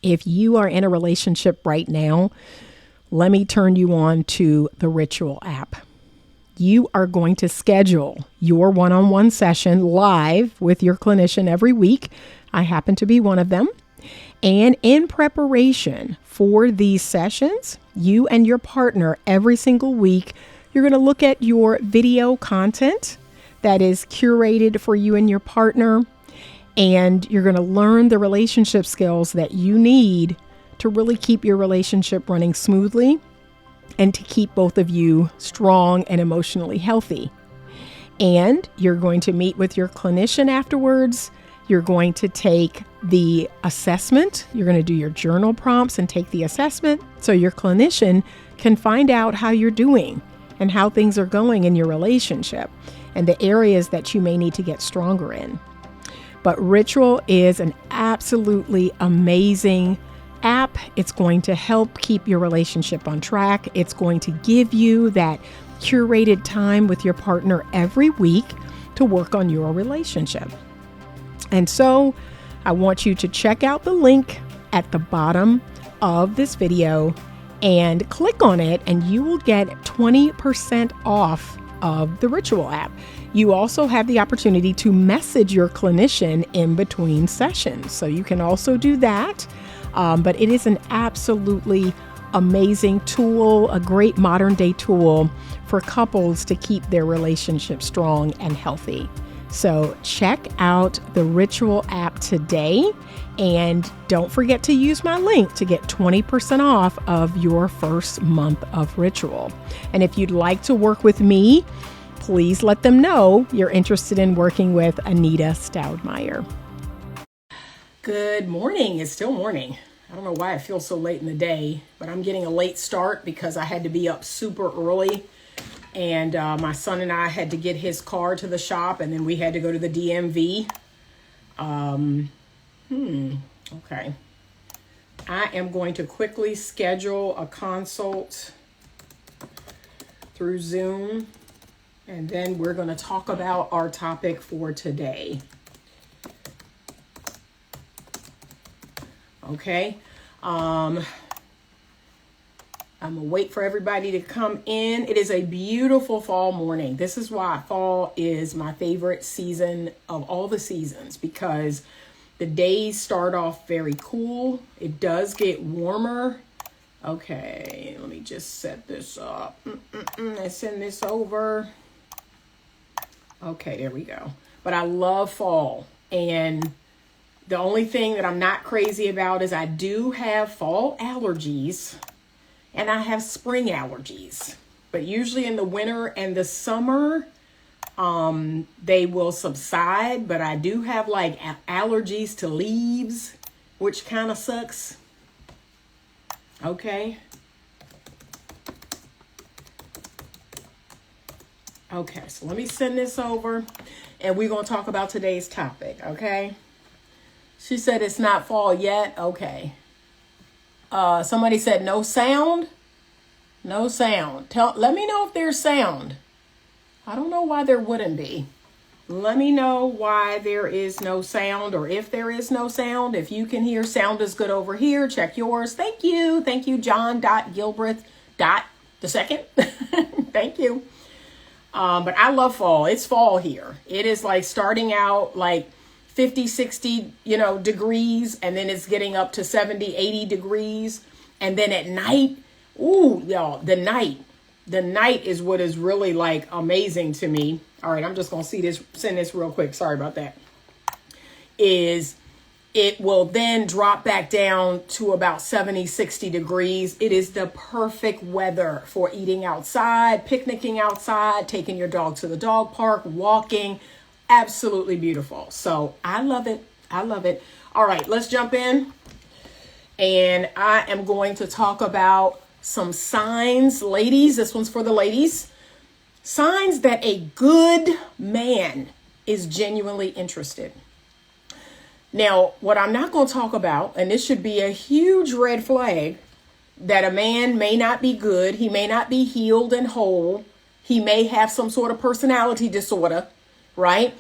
If you are in a relationship right now, let me turn you on to the Ritual app. You are going to schedule your one-on-one session live with your clinician every week. I happen to be one of them. And in preparation for these sessions, you and your partner every single week, you're going to look at your video content that is curated for you and your partner. And you're going to learn the relationship skills that you need to really keep your relationship running smoothly and to keep both of you strong and emotionally healthy. And you're going to meet with your clinician afterwards. You're going to take the assessment. You're going to do your journal prompts and take the assessment so your clinician can find out how you're doing and how things are going in your relationship and the areas that you may need to get stronger in. But Ritual is an absolutely amazing app. It's going to help keep your relationship on track. It's going to give you that curated time with your partner every week to work on your relationship. And so I want you to check out the link at the bottom of this video and click on it, and you will get 20% off of the Ritual app. You also have the opportunity to message your clinician in between sessions. So you can also do that. But it is an absolutely amazing tool, a great modern day tool for couples to keep their relationship strong and healthy. So check out the Ritual app today, and don't forget to use my link to get 20% off of your first month of Ritual. And if you'd like to work with me, please let them know you're interested in working with Anita Stoudmire. Good morning. It's still morning. I don't know why it feels so late in the day, but I'm getting a late start because I had to be up super early. And my son and I had to get his car to the shop, and then we had to go to the DMV. Okay. I am going to quickly schedule a consult through Zoom, and then we're going to talk about our topic for today. Okay. I'm gonna wait for everybody to come in. It is a beautiful fall morning. This is why fall is my favorite season of all the seasons, because the days start off very cool. It does get warmer. Okay, let me just set this up. And send this over. Okay, there we go. But I love fall, and the only thing that I'm not crazy about is I do have fall allergies and I have spring allergies. But usually in the winter and the summer, they will subside. But I do have like allergies to leaves, which kind of sucks. Okay. Okay, so let me send this over, and we're going to talk about today's topic, okay? She said it's not fall yet. Okay. Somebody said no sound. No sound. Let me know if there's sound. I don't know why there wouldn't be. Let me know why there is no sound, or if there is no sound. If you can hear, sound is good over here. Check yours. Thank you. Thank you, John.Gilbreth. The second. Thank you. But I love fall. It's fall here. It is like starting out like 50, 60, degrees, and then it's getting up to 70, 80 degrees. And then at night, ooh, y'all, the night is what is really like amazing to me. All right, I'm just going to send this real quick. Sorry about that. It will then drop back down to about 70, 60 degrees. It is the perfect weather for eating outside, picnicking outside, taking your dog to the dog park, walking. Absolutely beautiful. So I love it. I love it. All right, let's jump in. And I am going to talk about some signs, ladies. This one's for the ladies. Signs that a good man is genuinely interested. Now, what I'm not going to talk about, and this should be a huge red flag, that a man may not be good. He may not be healed and whole. He may have some sort of personality disorder, right?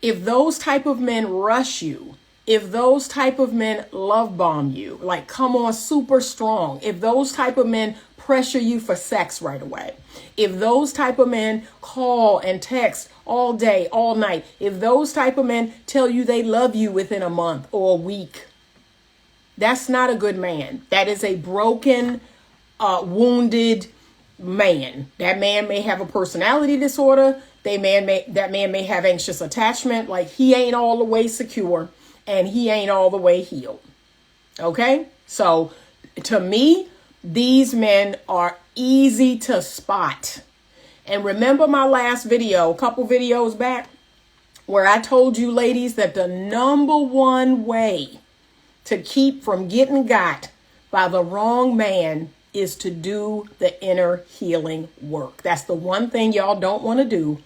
If those type of men rush you, if those type of men love bomb you, like come on super strong, if those type of men pressure you for sex right away, if those type of men call and text all day, all night, if those type of men tell you they love you within a month or a week, that's not a good man. That is a broken, wounded man. That man may have a personality disorder. That man may have anxious attachment. Like he ain't all the way secure and he ain't all the way healed. Okay? So to me, these men are easy to spot. And remember my last video, a couple videos back, where I told you ladies that the number one way to keep from getting got by the wrong man is to do the inner healing work. That's the one thing y'all don't want to do,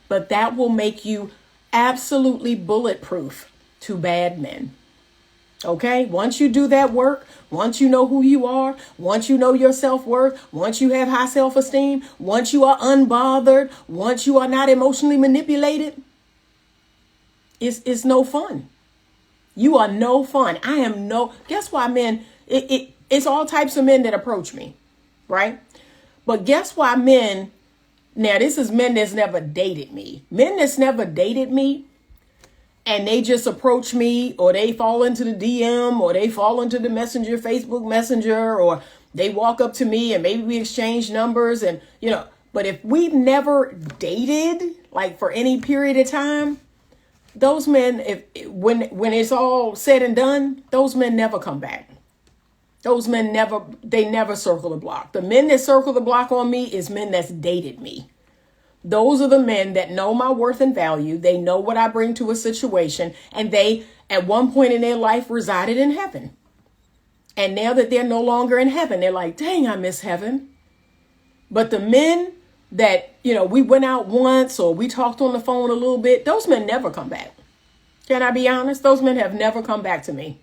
but that will make you absolutely bulletproof to bad men. Okay? Once you do that work, once you know who you are, once you know your self-worth, once you have high self-esteem, once you are unbothered, once you are not emotionally manipulated, it's no fun. You are no fun. Guess why men, it's all types of men that approach me, right? But guess why men, now this is men that's never dated me. Men that's never dated me and they just approach me, or they fall into the DM, or they fall into the messenger, Facebook Messenger, or they walk up to me and maybe we exchange numbers and, but if we've never dated like for any period of time, those men, when it's all said and done, those men never come back. Those men never circle the block. The men that circle the block on me is men that's dated me. Those are the men that know my worth and value. They know what I bring to a situation. And they, at one point in their life, resided in heaven. And now that they're no longer in heaven, they're like, dang, I miss heaven. But the men that, we went out once or we talked on the phone a little bit, those men never come back. Can I be honest? Those men have never come back to me.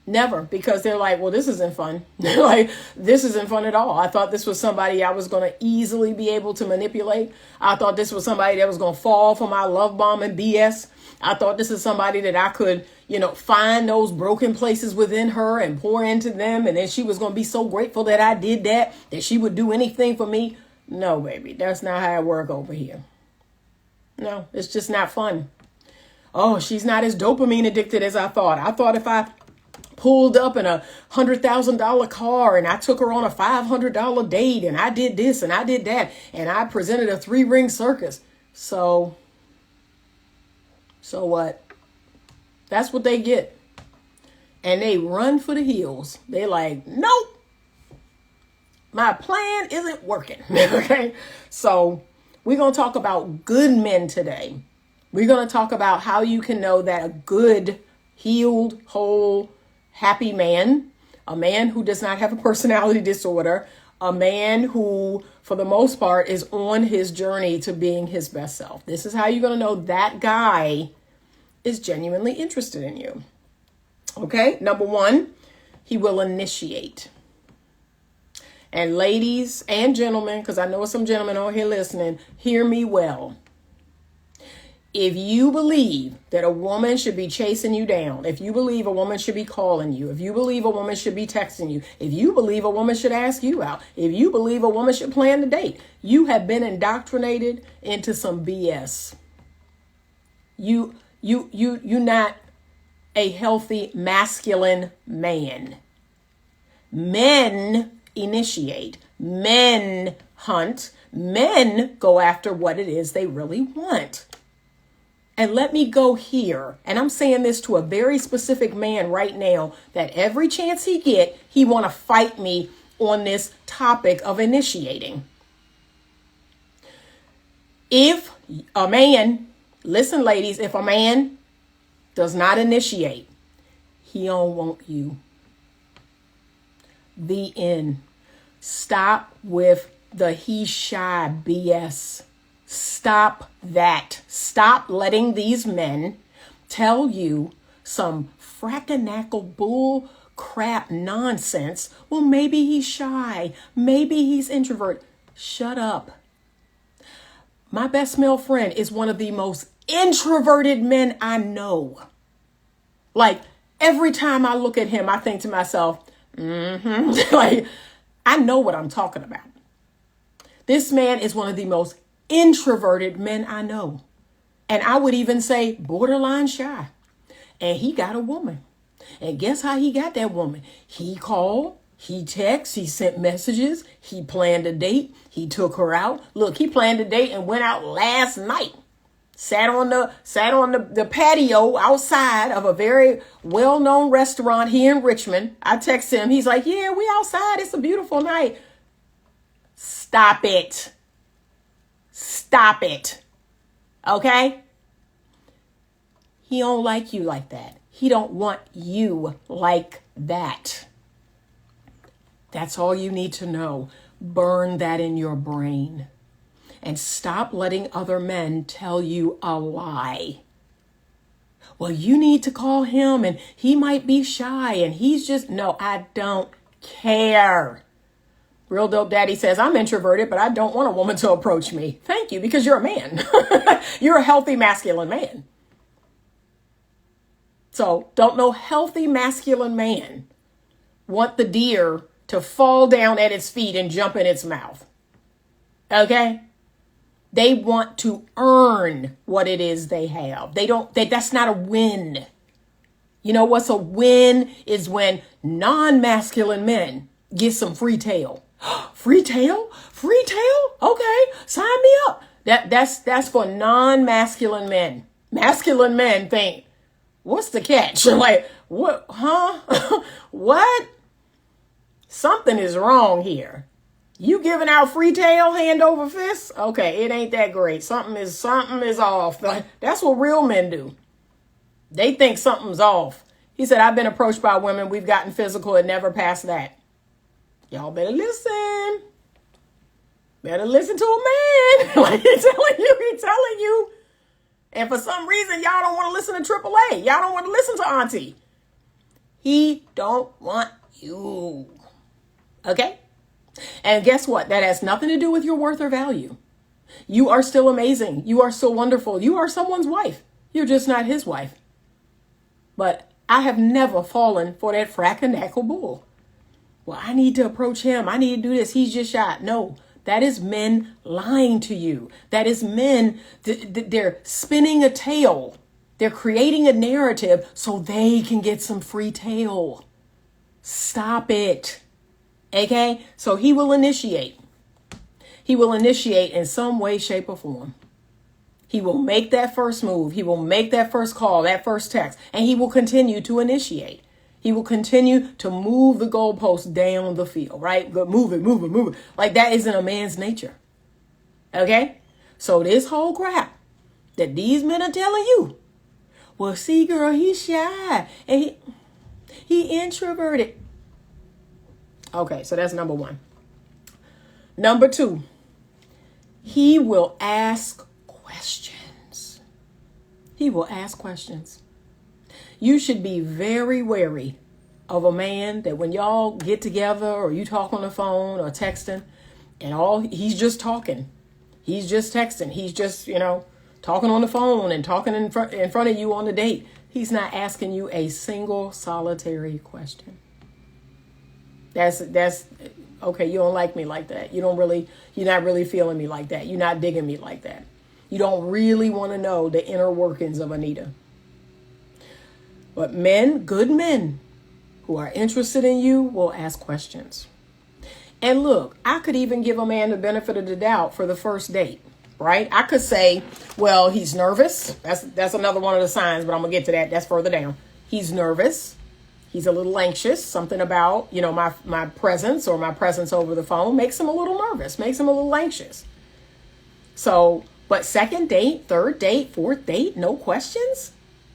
Never, because they're like, well, this isn't fun. Like, this isn't fun at all. I thought this was somebody I was going to easily be able to manipulate. I thought this was somebody that was going to fall for my love bomb and BS. I thought this is somebody that I could, find those broken places within her and pour into them. And then she was going to be so grateful that I did that she would do anything for me. No, baby, that's not how it works over here. No, it's just not fun. Oh, she's not as dopamine addicted as I thought. I thought if I pulled up in a $100,000 car and I took her on a $500 date and I did this and I did that and I presented a 3-ring circus. So what? That's what they get. And they run for the hills. They like, nope, my plan isn't working. Okay. So we're going to talk about good men today. We're going to talk about how you can know that a good, healed, whole, happy man, a man who does not have a personality disorder, a man who, for the most part, is on his journey to being his best self. This is how you're going to know that guy is genuinely interested in you. Okay, number one, he will initiate. And ladies and gentlemen, because I know some gentlemen on here listening, hear me well. If you believe that a woman should be chasing you down, if you believe a woman should be calling you, if you believe a woman should be texting you, if you believe a woman should ask you out, if you believe a woman should plan the date, you have been indoctrinated into some BS. You're not a healthy masculine man. Men initiate, men hunt, men go after what it is they really want. And let me go here. And I'm saying this to a very specific man right now that every chance he get, he want to fight me on this topic of initiating. If a man, listen ladies, if a man does not initiate, he don't want you. The end. Stop with the he's shy BS. Stop that. Stop letting these men tell you some frackinackle bull crap nonsense. Well, maybe he's shy. Maybe he's introvert. Shut up. My best male friend is one of the most introverted men I know. Like every time I look at him, I think to myself, like, I know what I'm talking about. This man is one of the most introverted men I know. And I would even say borderline shy. And he got a woman. And guess how he got that woman? He called, he texted, he sent messages, he planned a date, he took her out. Look, he planned a date and went out last night. Sat on the patio outside of a very well-known restaurant here in Richmond. I texted him. He's like, yeah, we outside. It's a beautiful night. Stop it. Stop it. Okay? He don't like you like that. He don't want you like that. That's all you need to know. Burn that in your brain. And stop letting other men tell you a lie. Well, you need to call him and he might be shy and he's just, no, I don't care. Real Dope Daddy says, I'm introverted, but I don't want a woman to approach me. Thank you, because you're a man. You're a healthy masculine man. So don't no healthy masculine man want the deer to fall down at its feet and jump in its mouth. Okay? They want to earn what it is they have. That's not a win. You know what's a win is when non-masculine men get some free tail. Free tail? Free tail? Okay, sign me up. That's for non-masculine men. Masculine men think, what's the catch? Like, what? Huh? What? Something is wrong here. You giving out free tail, hand over fist? Okay, it ain't that great. Something is off. That's what real men do. They think something's off. He said, I've been approached by women. We've gotten physical. It never passed that. Y'all better listen. Better listen to a man. Like he's telling you. And for some reason, y'all don't want to listen to AAA. Y'all don't want to listen to Auntie. He don't want you. Okay? And guess what? That has nothing to do with your worth or value. You are still amazing. You are still wonderful. You are someone's wife. You're just not his wife. But I have never fallen for that frackinackle bull. Well, I need to approach him. I need to do this. He's just shy. No, that is men lying to you. That is men, they're spinning a tale. They're creating a narrative so they can get some free tail. Stop it. Okay? So he will initiate. He will initiate in some way, shape, or form. He will make that first move. He will make that first call, that first text, and he will continue to initiate. He will continue to move the goalpost down the field, right? Move it. Like that isn't a man's nature. Okay? So this whole crap that these men are telling you, well, see, girl, he's shy and he introverted. Okay, so that's number one. Number two, he will ask questions. He will ask questions. You should be very wary of a man that when y'all get together or you talk on the phone or texting and he's just talking. He's just texting. He's just, talking on the phone and talking in front of you on the date. He's not asking you a single solitary question. That's okay. You don't like me like that. You're not really feeling me like that. You're not digging me like that. You don't really want to know the inner workings of Anita. But good men who are interested in you will ask questions. And look, I could even give a man the benefit of the doubt for the first date, right? I could say, well, he's nervous. That's another one of the signs, but I'm going to get to that. That's further down. He's nervous. He's a little anxious. Something about, my presence or my presence over the phone makes him a little nervous, makes him a little anxious. So, but second date, third date, fourth date, no questions?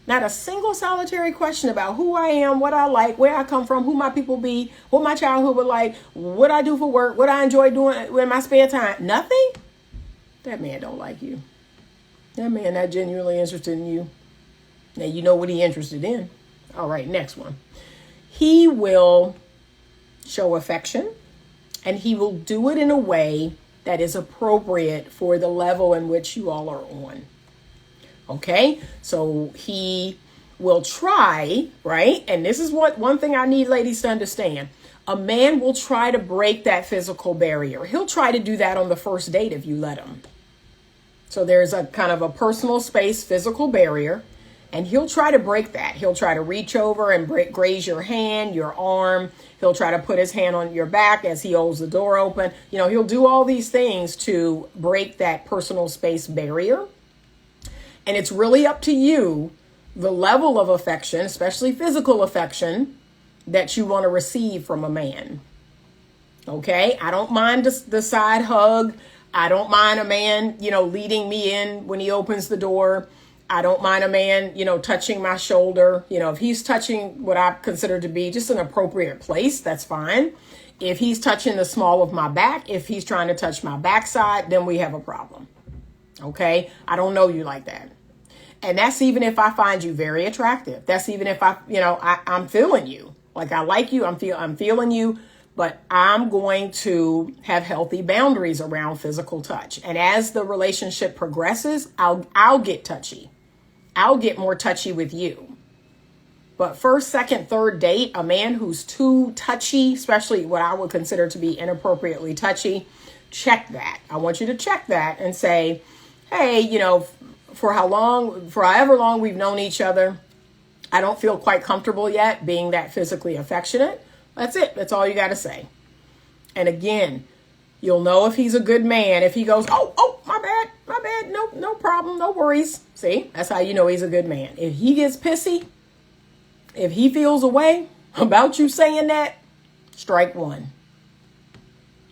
Not a single solitary question about who I am, what I like, where I come from, who my people be, what my childhood was like, what I do for work, what I enjoy doing in my spare time. Nothing? That man don't like you. That man not genuinely interested in you. Now you know what he interested in. All right, next one. He will show affection and he will do it in a way that is appropriate for the level in which you all are on. Okay, so he will try, right? And this is what one thing I need ladies to understand. A man will try to break that physical barrier. He'll try to do that on the first date if you let him. So there's a kind of a personal space, physical barrier, and he'll try to break that. He'll try to reach over and graze your hand, your arm. He'll try to put his hand on your back as he holds the door open. You know, he'll do all these things to break that personal space barrier. And it's really up to you, the level of affection, especially physical affection, that you want to receive from a man. Okay? I don't mind the side hug. I don't mind a man, leading me in when he opens the door. I don't mind a man, touching my shoulder. If he's touching what I consider to be just an appropriate place, that's fine. If he's touching the small of my back, if he's trying to touch my backside, then we have a problem. Okay? I don't know you like that. And that's even if I find you very attractive. That's even if I'm feeling you. Like I like you, I'm feeling you, but I'm going to have healthy boundaries around physical touch. And as the relationship progresses, I'll get touchy. I'll get more touchy with you. But first, second, third date, a man who's too touchy, especially what I would consider to be inappropriately touchy, check that. I want you to check that and say, hey, for however long we've known each other, I don't feel quite comfortable yet being that physically affectionate. That's it. That's all you got to say. And again, you'll know if he's a good man. If he goes, oh, my bad. No problem. No worries. See, that's how you know he's a good man. If he gets pissy, if he feels a way about you saying that, strike one.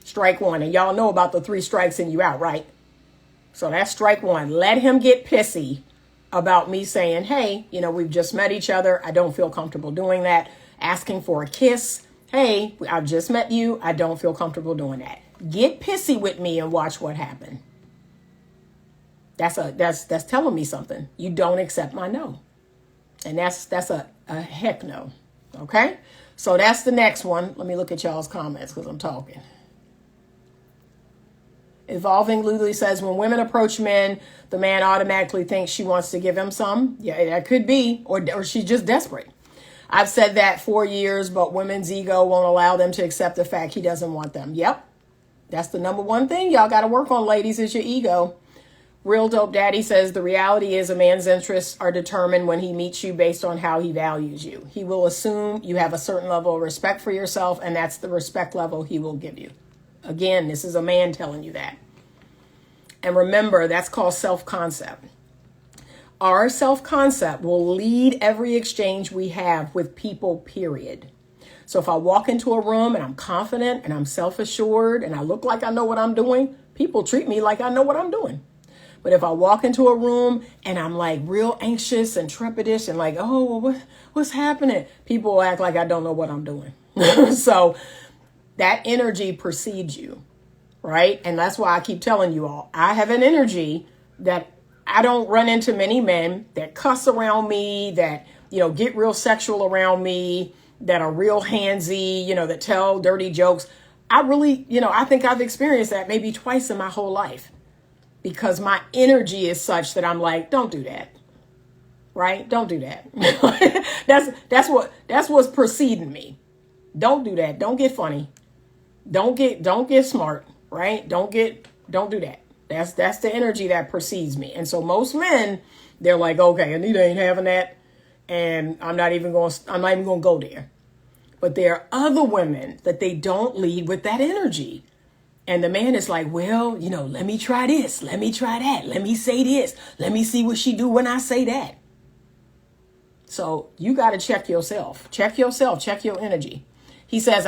Strike one. And y'all know about the 3 strikes and you out, right? So that's strike one. Let him get pissy about me saying, hey, we've just met each other. I don't feel comfortable doing that. Asking for a kiss. Hey, I've just met you. I don't feel comfortable doing that. Get pissy with me and watch what happens. That's telling me something. You don't accept my no. And that's a heck no. Okay? So that's the next one. Let me look at y'all's comments because I'm talking. Evolving Lulu says, when women approach men, the man automatically thinks she wants to give him some. Yeah, that could be. Or she's just desperate. I've said that for years, but women's ego won't allow them to accept the fact he doesn't want them. Yep. That's the number one thing y'all got to work on, ladies, is your ego. Real Dope Daddy says, the reality is a man's interests are determined when he meets you based on how he values you. He will assume you have a certain level of respect for yourself, and that's the respect level he will give you. Again, this is a man telling you that. And remember, that's called self-concept. Our self-concept will lead every exchange we have with people, period. So if I walk into a room and I'm confident and I'm self-assured and I look like I know what I'm doing, people treat me like I know what I'm doing. But if I walk into a room and I'm like real anxious and trepidatious and like, oh, what's happening? People will act like I don't know what I'm doing. So that energy precedes you, right? And that's why I keep telling you all, I have an energy that I don't run into many men that cuss around me, that, get real sexual around me, that are real handsy, that tell dirty jokes. I really, I think I've experienced that maybe twice in my whole life because my energy is such that I'm like, don't do that. Right? Don't do that. That's what's preceding me. Don't do that. Don't get funny. Don't get smart, right? Don't do that. That's the energy that precedes me. And so most men, they're like, okay, Anita ain't having that. And I'm not even going to go there. But there are other women that they don't lead with that energy. And the man is like, well, let me try this. Let me try that. Let me say this. Let me see what she do when I say that. So you got to check yourself. Check yourself. Check your energy. He says,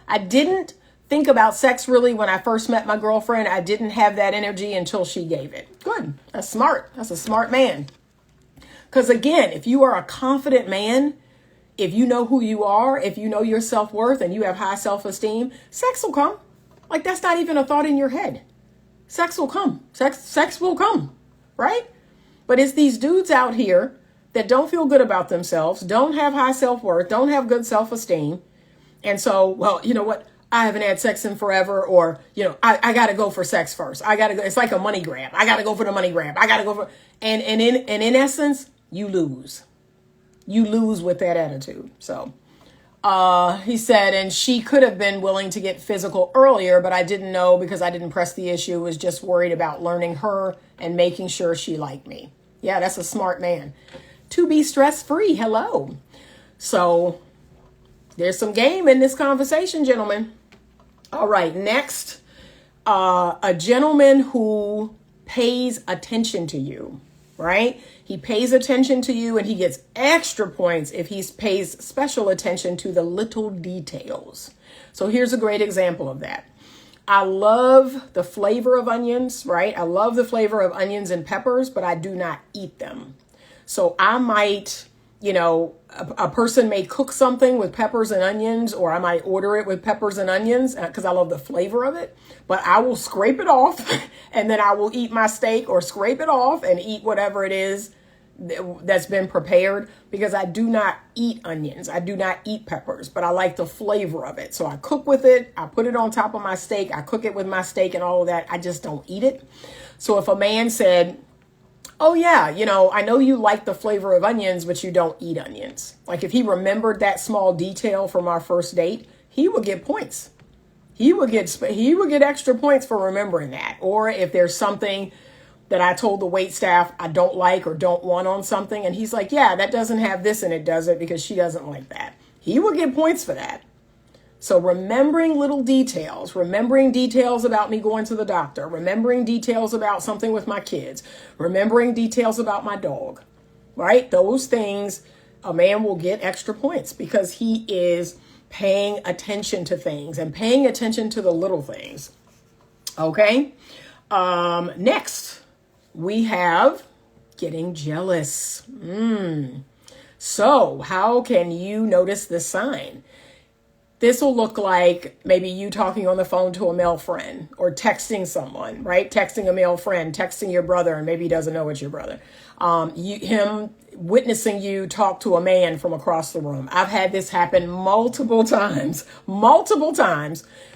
I didn't think about sex really when I first met my girlfriend. I didn't have that energy until she gave it. Good. That's smart. That's a smart man. Because again, if you are a confident man, if you know who you are, if you know your self-worth and you have high self-esteem, sex will come. Like that's not even a thought in your head. Sex will come. Sex will come. Right? But it's these dudes out here that don't feel good about themselves, don't have high self-worth, don't have good self-esteem. And so, well, you know what? I haven't had sex in forever, or, I got to go for sex first. I got to go. It's like a money grab. I got to go for the money grab. I got to go for, and in essence, you lose. You lose with that attitude. So he said, and she could have been willing to get physical earlier, but I didn't know because I didn't press the issue. Was just worried about learning her and making sure she liked me. Yeah, that's a smart man. To be stress-free. Hello. So there's some game in this conversation, gentlemen. All right, next, a gentleman who pays attention to you, right? He pays attention to you and he gets extra points if he pays special attention to the little details. So here's a great example of that. I love the flavor of onions, right? I love the flavor of onions and peppers, but I do not eat them. So I might, a person may cook something with peppers and onions, or I might order it with peppers and onions because I love the flavor of it, but I will scrape it off and then I will eat my steak or scrape it off and eat whatever it is that's been prepared because I do not eat onions. I do not eat peppers, but I like the flavor of it. So I cook with it. I put it on top of my steak. I cook it with my steak and all of that. I just don't eat it. So if a man said, oh yeah, I know you like the flavor of onions, but you don't eat onions. Like if he remembered that small detail from our first date, he would get points. He would get extra points for remembering that. Or if there's something that I told the wait staff I don't like or don't want on something, and he's like, yeah, that doesn't have this in it, does it? Because she doesn't like that. He would get points for that. So remembering little details, remembering details about me going to the doctor, remembering details about something with my kids, remembering details about my dog, right? Those things, a man will get extra points because he is paying attention to things and paying attention to the little things. Okay. Next, we have getting jealous. So how can you notice this sign? This will look like maybe you talking on the phone to a male friend or texting someone, right? Texting a male friend, texting your brother, and maybe he doesn't know it's your brother. Him witnessing you talk to a man from across the room. I've had this happen multiple times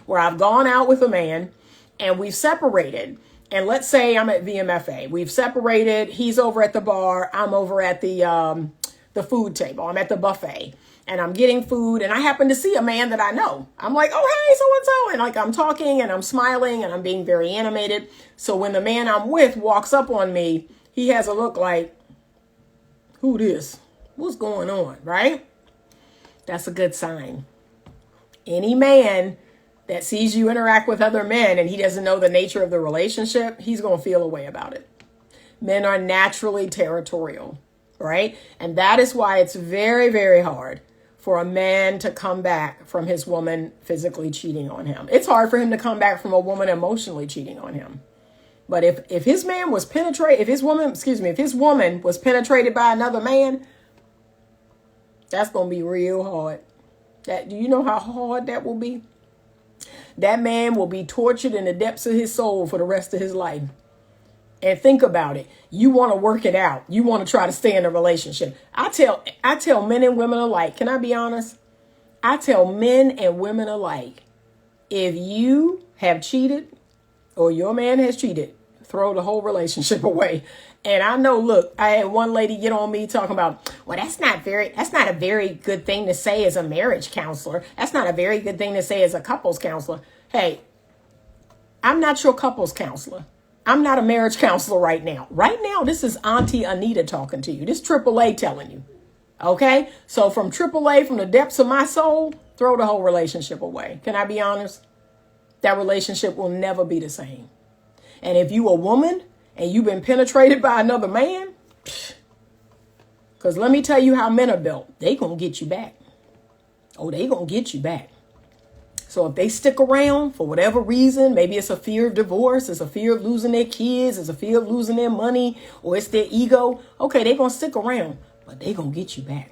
where I've gone out with a man and we've separated. And let's say I'm at VMFA. We've separated. He's over at the bar. I'm over at the food table. I'm at the buffet. And I'm getting food, and I happen to see a man that I know. I'm like, oh, hey, so-and-so. And like I'm talking, and I'm smiling, and I'm being very animated. So when the man I'm with walks up on me, he has a look like, who this? What's going on, right? That's a good sign. Any man that sees you interact with other men and he doesn't know the nature of the relationship, he's going to feel a way about it. Men are naturally territorial, right? And that is why it's very, very hard for a man to come back from his woman physically cheating on him. It's hard for him to come back from a woman emotionally cheating on him. But if his woman was penetrated by another man, that's going to be real hard. Do you know how hard that will be? That man will be tortured in the depths of his soul for the rest of his life. And think about it. You want to work it out. You want to try to stay in a relationship. I tell men and women alike. Can I be honest? I tell men and women alike. If you have cheated or your man has cheated, throw the whole relationship away. And I know, look, I had one lady get on me talking about, well, that's not a very good thing to say as a marriage counselor. That's not a very good thing to say as a couples counselor. Hey, I'm not your couples counselor. I'm not a marriage counselor right now. Right now, this is Auntie Anita talking to you. This AAA telling you. Okay? So from AAA, from the depths of my soul, throw the whole relationship away. Can I be honest? That relationship will never be the same. And if you a woman and you've been penetrated by another man, because let me tell you how men are built. They going to get you back. Oh, they going to get you back. So if they stick around for whatever reason, maybe it's a fear of divorce, it's a fear of losing their kids, it's a fear of losing their money, or it's their ego. Okay, they're going to stick around, but they're going to get you back.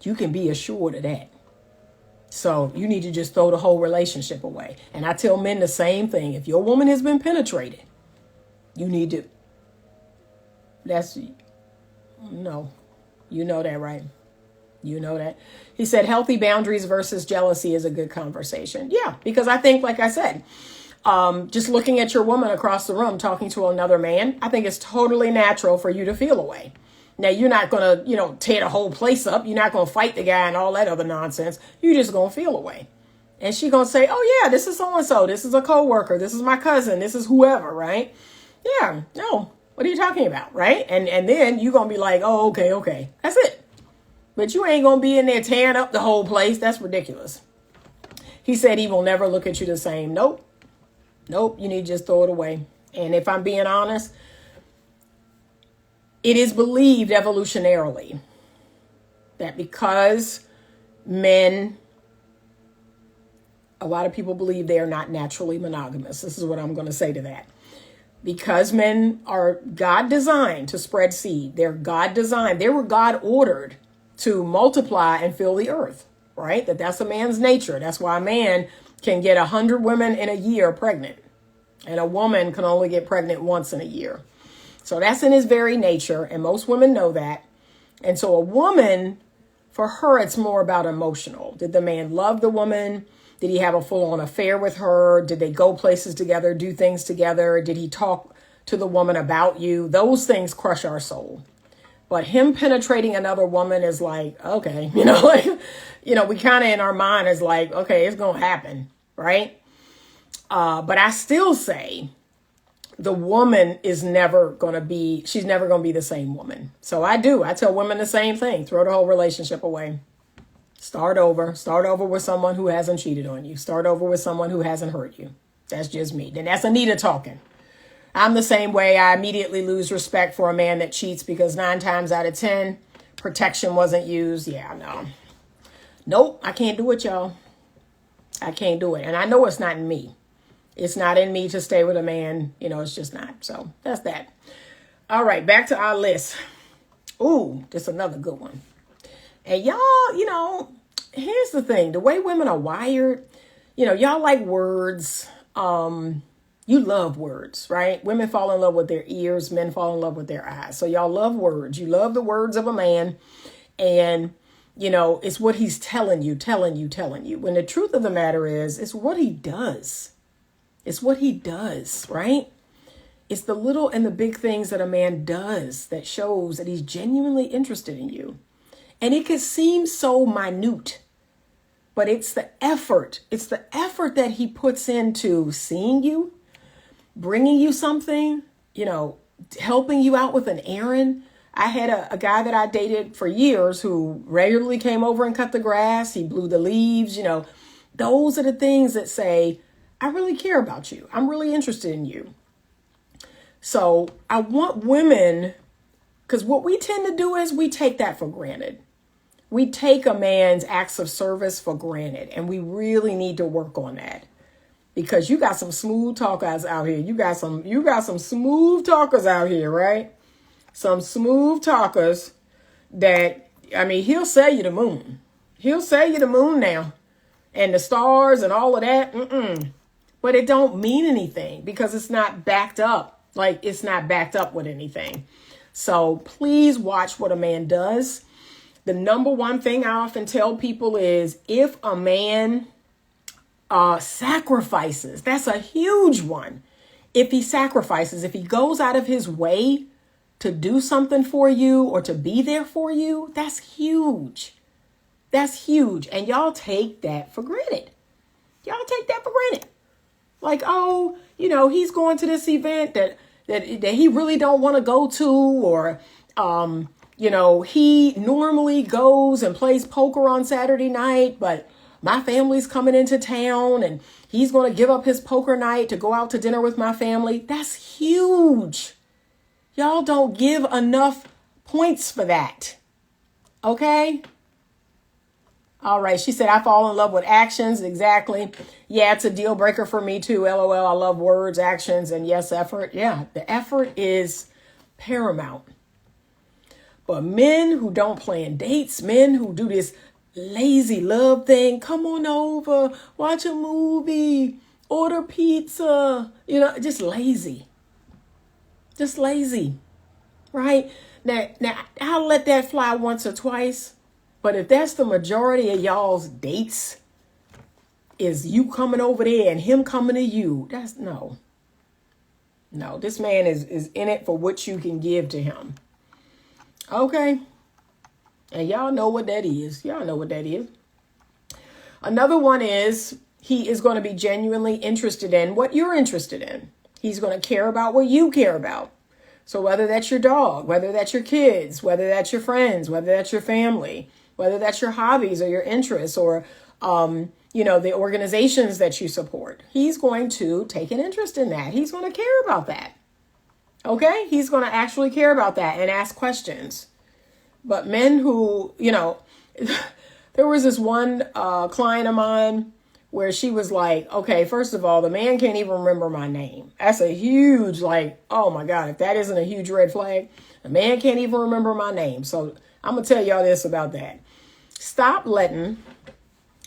You can be assured of that. So you need to just throw the whole relationship away. And I tell men the same thing. If your woman has been penetrated, you need to, no, you know that, right? You know that. He said healthy boundaries versus jealousy is a good conversation. Yeah, because I think, like I said, just looking at your woman across the room talking to another man, I think it's totally natural for you to feel away. Now, you're not going to, tear the whole place up. You're not going to fight the guy and all that other nonsense. You're just going to feel away. And she's going to say, oh, yeah, this is so-and-so. This is a coworker. This is my cousin. This is whoever, right? Yeah, no. What are you talking about, right? And then you're going to be like, oh, okay. That's it. But you ain't going to be in there tearing up the whole place. That's ridiculous. He said he will never look at you the same. Nope. You need to just throw it away. And if I'm being honest, it is believed evolutionarily that because men, a lot of people believe they are not naturally monogamous. This is what I'm going to say to that. Because men are God designed to spread seed. They're God designed. They were God ordered to multiply and fill the earth, right? That's a man's nature. That's why a man can get 100 women in a year pregnant. And a woman can only get pregnant once in a year. So that's in his very nature, and most women know that. And so a woman, for her, it's more about emotional. Did the man love the woman? Did he have a full-on affair with her? Did they go places together, do things together? Did he talk to the woman about you? Those things crush our soul. But him penetrating another woman is like, okay, we kind of in our mind is like, okay, it's going to happen, right? But I still say, the woman is never going to be, she's never going to be the same woman. So I tell women the same thing. Throw the whole relationship away. Start over with someone who hasn't cheated on you. Start over with someone who hasn't hurt you. That's just me. Then that's Anita talking. I'm the same way. I immediately lose respect for a man that cheats because 9 times out of 10, protection wasn't used. Yeah, no. Nope, I can't do it, y'all. I can't do it. And I know it's not in me. It's not in me to stay with a man. It's just not. So that's that. All right, back to our list. Ooh, this another good one. And y'all, here's the thing. The way women are wired, y'all like words. You love words, right? Women fall in love with their ears. Men fall in love with their eyes. So y'all love words. You love the words of a man. And, it's what he's telling you. When the truth of the matter is, it's what he does. It's what he does, right? It's the little and the big things that a man does that shows that he's genuinely interested in you. And it could seem so minute, but it's the effort. It's the effort that he puts into seeing you, bringing you something, helping you out with an errand. I had a guy that I dated for years who regularly came over and cut the grass. He blew the leaves, Those are the things that say, I really care about you. I'm really interested in you. So I want women, because what we tend to do is we take that for granted. We take a man's acts of service for granted, and we really need to work on that. Because you got some smooth talkers out here. You got some smooth talkers out here, right? Some smooth talkers that, he'll sell you the moon. He'll sell you the moon now. And the stars and all of that. But it don't mean anything because it's not backed up. Like, it's not backed up with anything. So please watch what a man does. The number one thing I often tell people is if a man sacrifices, that's a huge one. If he sacrifices, if he goes out of his way to do something for you or to be there for you, that's huge. That's huge. And y'all take that for granted. Like, oh, he's going to this event that he really don't want to go to, or, he normally goes and plays poker on Saturday night, but my family's coming into town and he's going to give up his poker night to go out to dinner with my family. That's huge. Y'all don't give enough points for that. Okay? All right. She said, I fall in love with actions. Exactly. Yeah, it's a deal breaker for me too. LOL. I love words, actions, and yes, effort. Yeah, the effort is paramount. But men who don't plan dates, men who do this lazy love thing, come on over, watch a movie, order pizza, just lazy. Just lazy, right? Now I'll let that fly once or twice. But if that's the majority of y'all's dates, is you coming over there and him coming to you, that's no. No, this man is in it for what you can give to him. Okay. And y'all know what that is. Y'all know what that is. Another one is he is going to be genuinely interested in what you're interested in. He's going to care about what you care about. So whether that's your dog, whether that's your kids, whether that's your friends, whether that's your family, whether that's your hobbies or your interests or, the organizations that you support, he's going to take an interest in that. He's going to care about that. Okay? He's going to actually care about that and ask questions. But men who, there was this one client of mine where she was like, okay, first of all, the man can't even remember my name. That's a huge, oh my God, if that isn't a huge red flag, the man can't even remember my name. So I'm going to tell y'all this about that. Stop letting,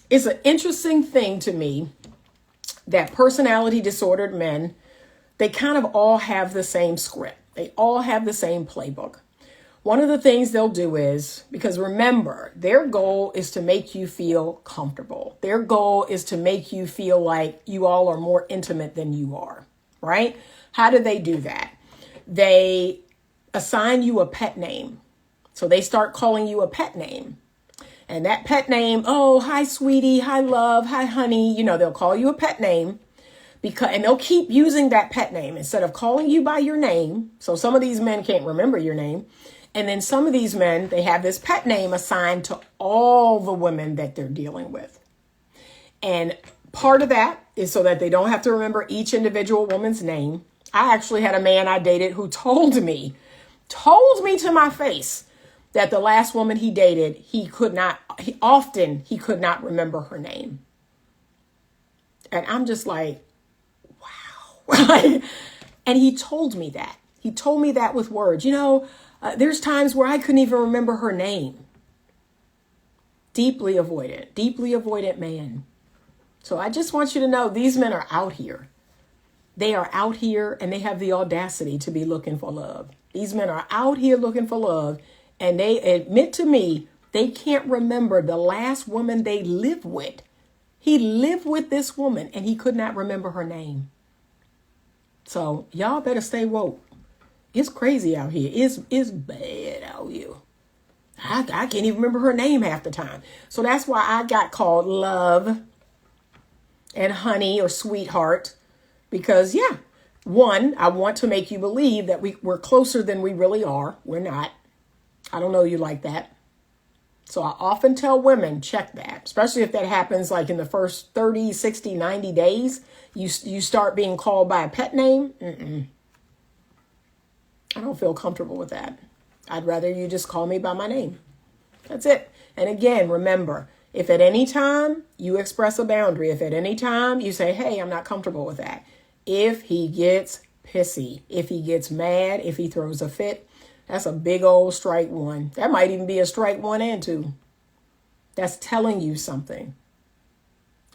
it's an interesting thing to me that personality disordered men, they kind of all have the same script. They all have the same playbook. One of the things they'll do is, because remember, their goal is to make you feel comfortable. Their goal is to make you feel like you all are more intimate than you are, right? How do they do that? They assign you a pet name. So they start calling you a pet name. And that pet name, oh, hi, sweetie, hi, love, hi, honey. They'll call you a pet name. And they'll keep using that pet name instead of calling you by your name. So some of these men can't remember your name. And then some of these men, they have this pet name assigned to all the women that they're dealing with. And part of that is so that they don't have to remember each individual woman's name. I actually had a man I dated who told me to my face that the last woman he dated, he could not remember her name. And I'm just like, wow. And he told me that. He told me that with words. There's times where I couldn't even remember her name. Deeply avoidant man. So I just want you to know these men are out here. They are out here and they have the audacity to be looking for love. These men are out here looking for love, and they admit to me they can't remember the last woman they lived with. He lived with this woman and he could not remember her name. So y'all better stay woke. It's crazy out here. It's bad out here. I can't even remember her name half the time. So that's why I got called love and honey or sweetheart. Because, one, I want to make you believe that we're closer than we really are. We're not. I don't know you like that. So I often tell women, check that. Especially if that happens like in the first 30, 60, 90 days. You start being called by a pet name. I don't feel comfortable with that. I'd rather you just call me by my name. That's it. And again, remember, if at any time you express a boundary, if at any time you say, hey, I'm not comfortable with that. If he gets pissy, if he gets mad, if he throws a fit, that's a big old strike one. That might even be a strike 1 and 2. That's telling you something.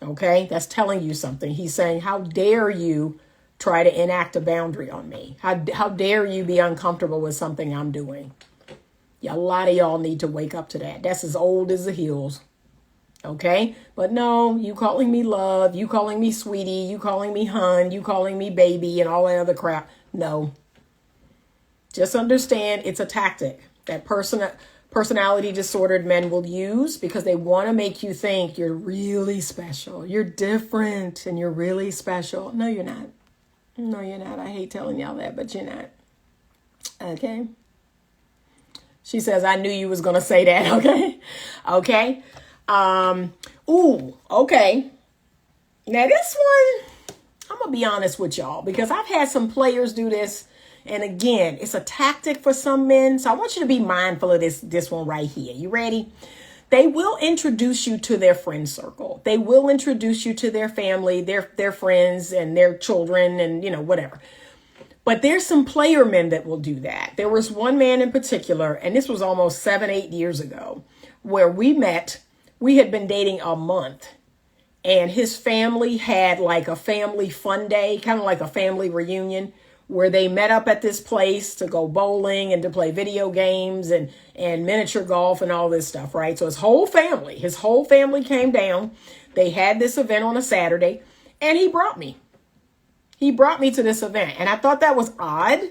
Okay? That's telling you something. He's saying, how dare you try to enact a boundary on me? How dare you be uncomfortable with something I'm doing? A lot of y'all need to wake up to that. That's as old as the hills. Okay? But no, you calling me love, you calling me sweetie, you calling me hun, you calling me baby and all that other crap. No. Just understand it's a tactic that personality disordered men will use because they want to make you think you're really special. You're different and you're really special. No, you're not. No, you're not. I hate telling y'all that, but you're not. Okay. She says, I knew you was going to say that. Okay. Okay. Okay. Now this one, I'm going to be honest with y'all because I've had some players do this. And again, it's a tactic for some men. So I want you to be mindful of this one right here. You ready? They will introduce you to their friend circle. They will introduce you to their family, their friends and their children and, whatever. But there's some player men that will do that. There was one man in particular, and this was almost 7-8 years ago, where we met. We had been dating a month, and his family had like a family fun day, kind of like a family reunion, where they met up at this place to go bowling and to play video games and miniature golf and all this stuff, right? So his whole family came down. They had this event on a Saturday, and he brought me. He brought me to this event, and I thought that was odd.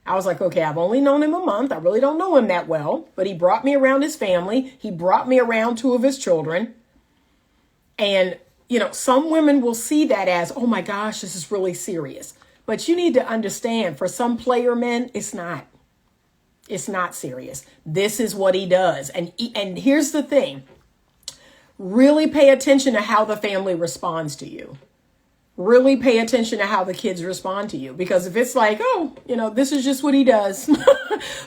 I was like, okay, I've only known him a month. I really don't know him that well, but he brought me around his family. He brought me around two of his children. And, some women will see that as, oh my gosh, this is really serious. But you need to understand, for some player men, it's not. It's not serious. This is what he does. And here's the thing. Really pay attention to how the family responds to you. Really pay attention to how the kids respond to you. Because if it's like, oh, this is just what he does.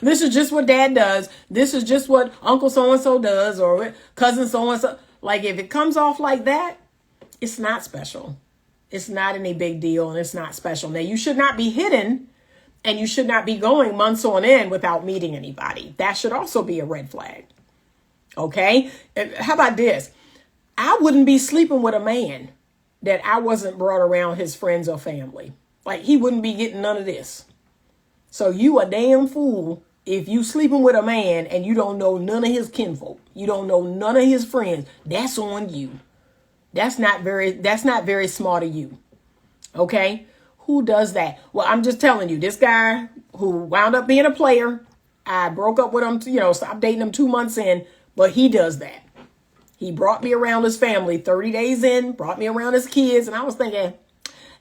This is just what dad does. This is just what Uncle so-and-so does, or cousin so-and-so. Like, if it comes off like that, it's not special. It's not any big deal, and it's not special. Now, you should not be hidden, and you should not be going months on end without meeting anybody. That should also be a red flag. Okay? How about this? I wouldn't be sleeping with a man that I wasn't brought around his friends or family. Like, he wouldn't be getting none of this. So you a damn fool if you sleeping with a man and you don't know none of his kinfolk. You don't know none of his friends. That's on you. That's not very smart of you. Okay? Who does that? Well, I'm just telling you, this guy who wound up being a player, I broke up with him, stopped dating him 2 months in, but he does that. He brought me around his family 30 days in, brought me around his kids, and I was thinking,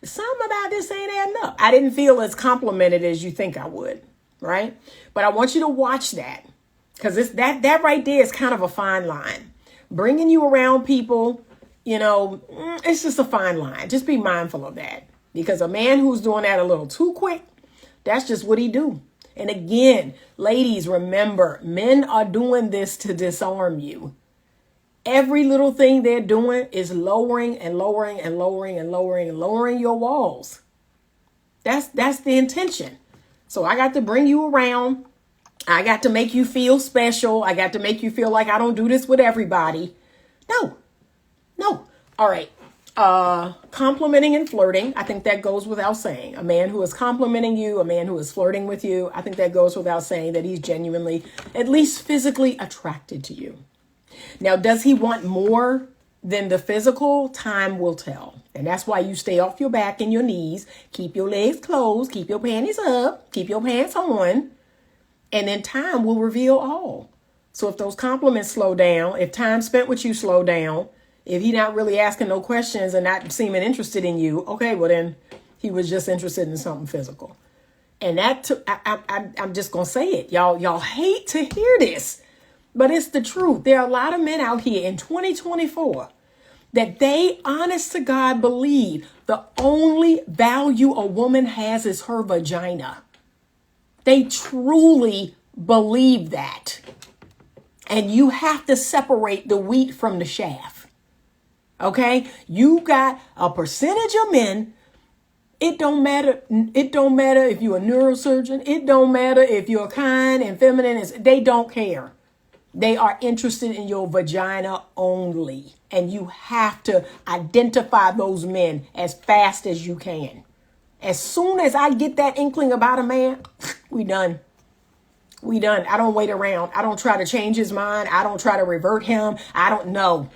something about this ain't adding up. I didn't feel as complimented as you think I would, right? But I want you to watch that, because that right there is kind of a fine line. Bringing you around people, it's just a fine line. Just be mindful of that. Because a man who's doing that a little too quick, that's just what he do. And again, ladies, remember, men are doing this to disarm you. Every little thing they're doing is lowering and lowering and lowering and lowering and lowering your walls. That's the intention. So I got to bring you around. I got to make you feel special. I got to make you feel like I don't do this with everybody. No. All right. Complimenting and flirting. I think that goes without saying. A man who is complimenting you, a man who is flirting with you, I think that goes without saying that he's genuinely, at least physically attracted to you. Now, does he want more than the physical? Time will tell. And that's why you stay off your back and your knees, keep your legs closed, keep your panties up, keep your pants on, and then time will reveal all. So if those compliments slow down, if time spent with you slow down, if he not really asking no questions and not seeming interested in you, okay, well then he was just interested in something physical. And I'm just going to say it. Y'all hate to hear this, but it's the truth. There are a lot of men out here in 2024 that they, honest to God, believe the only value a woman has is her vagina. They truly believe that. And you have to separate the wheat from the chaff. Okay? You got a percentage of men. It don't matter. It don't matter if you're a neurosurgeon. It don't matter if you're kind and feminine. They don't care. They are interested in your vagina only. And you have to identify those men as fast as you can. As soon as I get that inkling about a man, we done. We done. I don't wait around. I don't try to change his mind. I don't try to revert him. I don't know.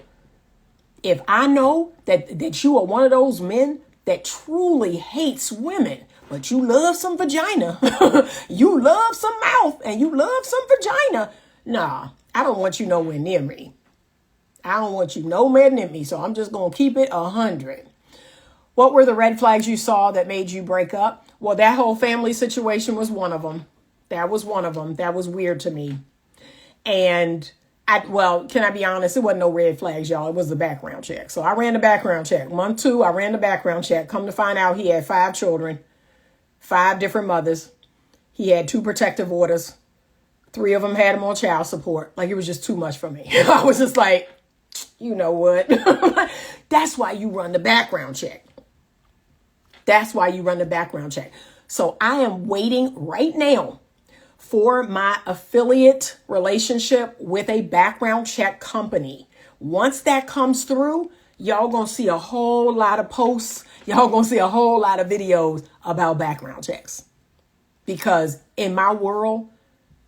If I know that you are one of those men that truly hates women, but you love some vagina, you love some mouth, and you love some vagina, nah, I don't want you nowhere near me. I don't want you nowhere near me, so I'm just going to keep it 100. What were the red flags you saw that made you break up? Well, that whole family situation was one of them. That was one of them. That was weird to me. And can I be honest? It wasn't no red flags, y'all. It was the background check. So I ran the background check. Month 2, I ran the background check. Come to find out he had 5 children, 5 different mothers. He had 2 protective orders. 3 of them had him on child support. Like, it was just too much for me. I was just like, you know what? That's why you run the background check. That's why you run the background check. So I am waiting right now for my affiliate relationship with a background check company. Once that comes through, y'all gonna see a whole lot of posts. Y'all gonna see a whole lot of videos about background checks. Because in my world,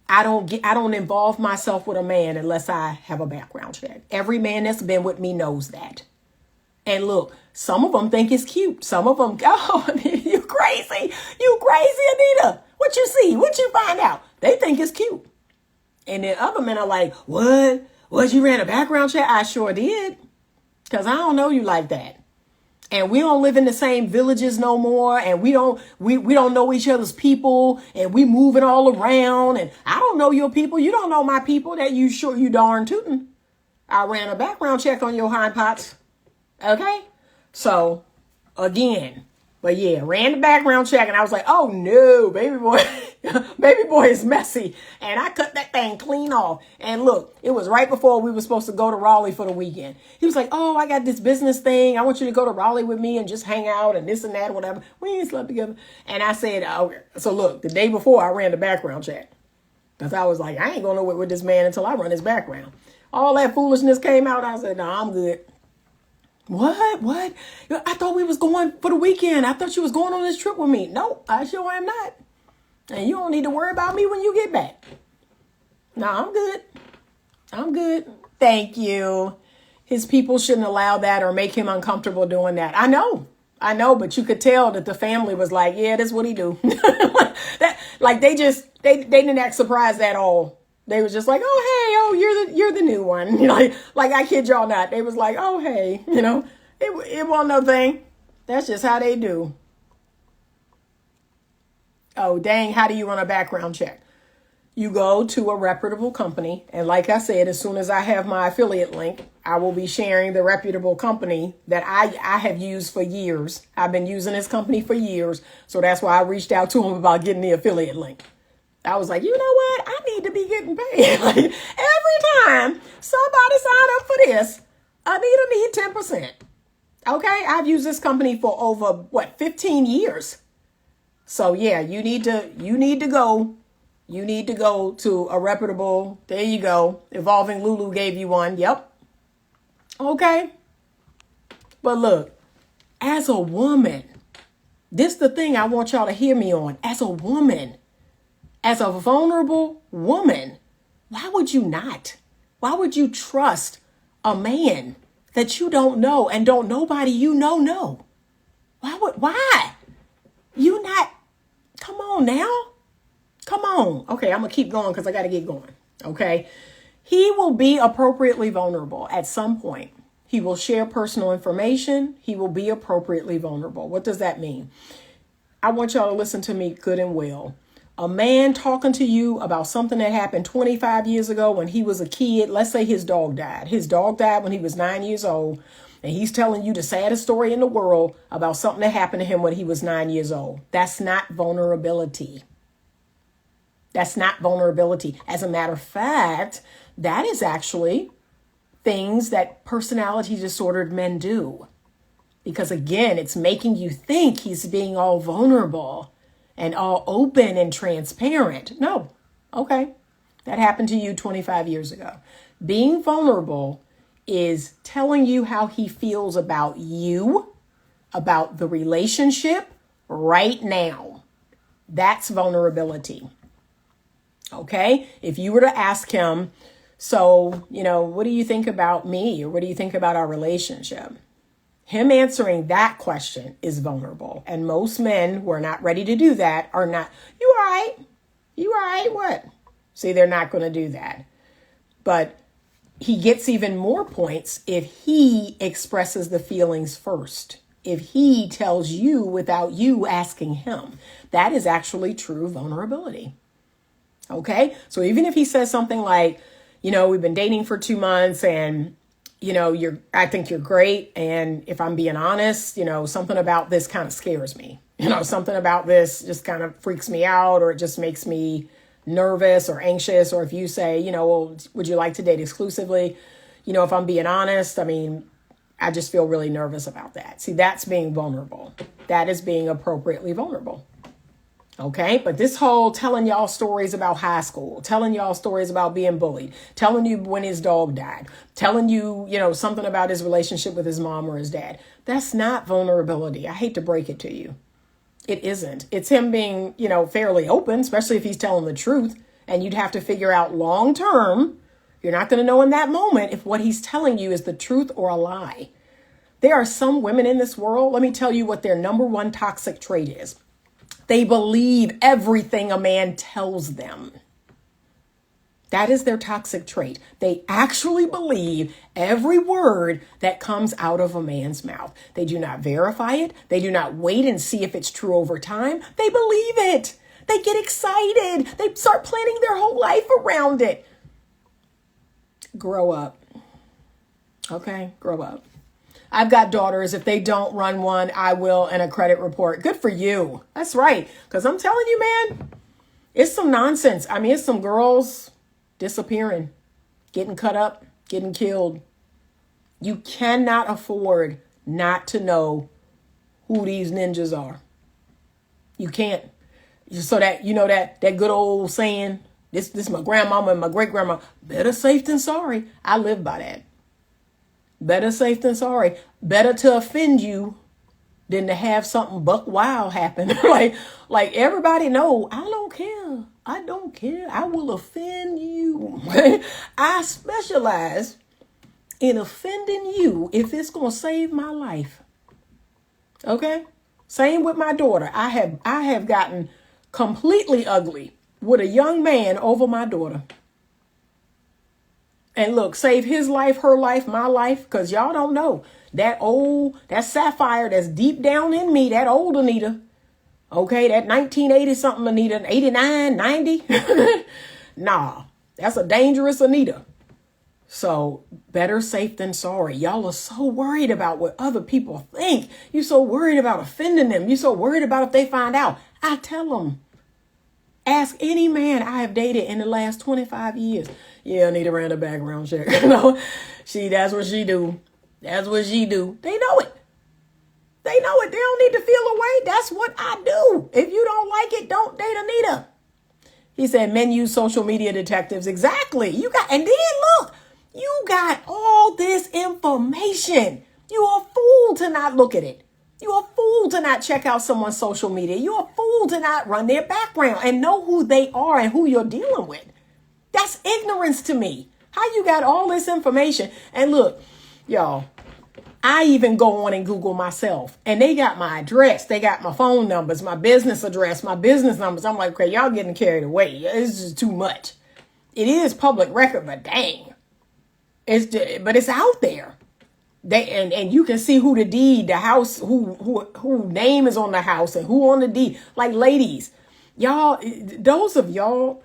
I don't involve myself with a man unless I have a background check. Every man that's been with me knows that. And look, some of them think it's cute. Some of them, oh, you crazy, Anita. What you see? What you find out? They think it's cute. And then other men are like, what? What, you ran a background check? I sure did. Because I don't know you like that. And we don't live in the same villages no more. And we don't know each other's people. And we moving all around. And I don't know your people. You don't know my people. That you sure you darn tootin'. I ran a background check on your hindparts. Okay? So, again. But yeah, ran the background check. And I was like, oh no, baby boy. Baby boy is messy. And I cut that thing clean off. And look, it was right before we were supposed to go to Raleigh for the weekend. He was like, oh, I got this business thing. I want you to go to Raleigh with me and just hang out and this and that, whatever. We ain't slept together. And I said, okay. So look, the day before I ran the background check. Because I was like, I ain't going nowhere with this man until I run his background. All that foolishness came out. I said, no, I'm good. What? I thought we was going for the weekend. I thought you was going on this trip with me. No, I sure am not. And you don't need to worry about me when you get back. No, I'm good. Thank you. His people shouldn't allow that or make him uncomfortable doing that. I know, but you could tell that the family was like, yeah, that's what he do. They didn't act surprised at all. They was just like, oh, hey, you're the new one. Like I kid y'all not. They was like, oh, hey, it wasn't no thing. That's just how they do. Oh, dang, how do you run a background check? You go to a reputable company. And like I said, as soon as I have my affiliate link, I will be sharing the reputable company that I have used for years. I've been using this company for years. So that's why I reached out to them about getting the affiliate link. I was like, you know what? I need to be getting paid. Like every time somebody sign up for this, Anita need 10%. Okay. I've used this company for over 15 years. So yeah, you need to go to a reputable. There you go. Evolving Lulu gave you one. Yep. Okay. But look, as a woman, this is the thing I want y'all to hear me on. As a woman, as a vulnerable woman, why would you not? Why would you trust a man that you don't know and don't nobody you know? Why? You not, come on now. Come on. Okay, I'm going to keep going because I got to get going. Okay. He will be appropriately vulnerable at some point. He will share personal information. He will be appropriately vulnerable. What does that mean? I want y'all to listen to me good and well. A man talking to you about something that happened 25 years ago when he was a kid. Let's say his dog died. His dog died when he was 9 years old. And he's telling you the saddest story in the world about something that happened to him when he was 9 years old. That's not vulnerability. That's not vulnerability. As a matter of fact, that is actually things that personality disordered men do. Because again, it's making you think he's being all vulnerable and all open and transparent. No. Okay. That happened to you 25 years ago. Being vulnerable is telling you how he feels about you, about the relationship right now. That's vulnerability. Okay. If you were to ask him, so, what do you think about me? Or what do you think about our relationship? Him answering that question is vulnerable. And most men who are not ready to do that are not, you all right? You all right? What? See, they're not going to do that. But he gets even more points if he expresses the feelings first. If he tells you without you asking him. That is actually true vulnerability. Okay? So even if he says something like, we've been dating for 2 months and I think you're great. And if I'm being honest, something about this kind of scares me. Something about this just kind of freaks me out, or it just makes me nervous or anxious. Or if you say, well, would you like to date exclusively? If I'm being honest, I just feel really nervous about that. See, that's being vulnerable. That is being appropriately vulnerable. Okay, but this whole telling y'all stories about high school, telling y'all stories about being bullied, telling you when his dog died, telling you, something about his relationship with his mom or his dad. That's not vulnerability. I hate to break it to you. It isn't. It's him being, fairly open, especially if he's telling the truth. And you'd have to figure out long term, you're not going to know in that moment if what he's telling you is the truth or a lie. There are some women in this world, let me tell you what their number one toxic trait is. They believe everything a man tells them. That is their toxic trait. They actually believe every word that comes out of a man's mouth. They do not verify it. They do not wait and see if it's true over time. They believe it. They get excited. They start planning their whole life around it. Grow up. Okay, grow up. I've got daughters. If they don't run one, I will in a credit report. Good for you. That's right. Because I'm telling you, man, it's some nonsense. I mean, it's some girls disappearing, getting cut up, getting killed. You cannot afford not to know who these ninjas are. You can't. So that, you know, that good old saying, this my grandmama and my great grandma, better safe than sorry. I live by that. Better safe than sorry. Better to offend you than to have something buck wild happen. like everybody know, I don't care. I don't care. I will offend you. I specialize in offending you if it's going to save my life. Okay? Same with my daughter. I have gotten completely ugly with a young man over my daughter. And look, save his life, her life, my life, because y'all don't know. That sapphire that's deep down in me, that old Anita, okay, that 1980 something Anita, 89, 90. Nah, that's a dangerous Anita. So better safe than sorry. Y'all are so worried about what other people think. You're so worried about offending them. You're so worried about if they find out. I tell them, ask any man I have dated in the last 25 years. Yeah, Anita ran a background check. That's what she do. That's what she do. They know it. They know it. They don't need to feel away. That's what I do. If you don't like it, don't date Anita. He said, men use social media detectives. Exactly. And then look, you got all this information. You're a fool to not look at it. You're a fool to not check out someone's social media. You're a fool to not run their background and know who they are and who you're dealing with. That's ignorance to me. How you got all this information? And look, y'all, I even go on and Google myself, and they got my address. They got my phone numbers, my business address, my business numbers. I'm like, okay, y'all getting carried away. It's just too much. It is public record, but dang, but it's out there. And you can see who the deed, the house, who name is on the house and who on the deed. Like, ladies, y'all, those of y'all,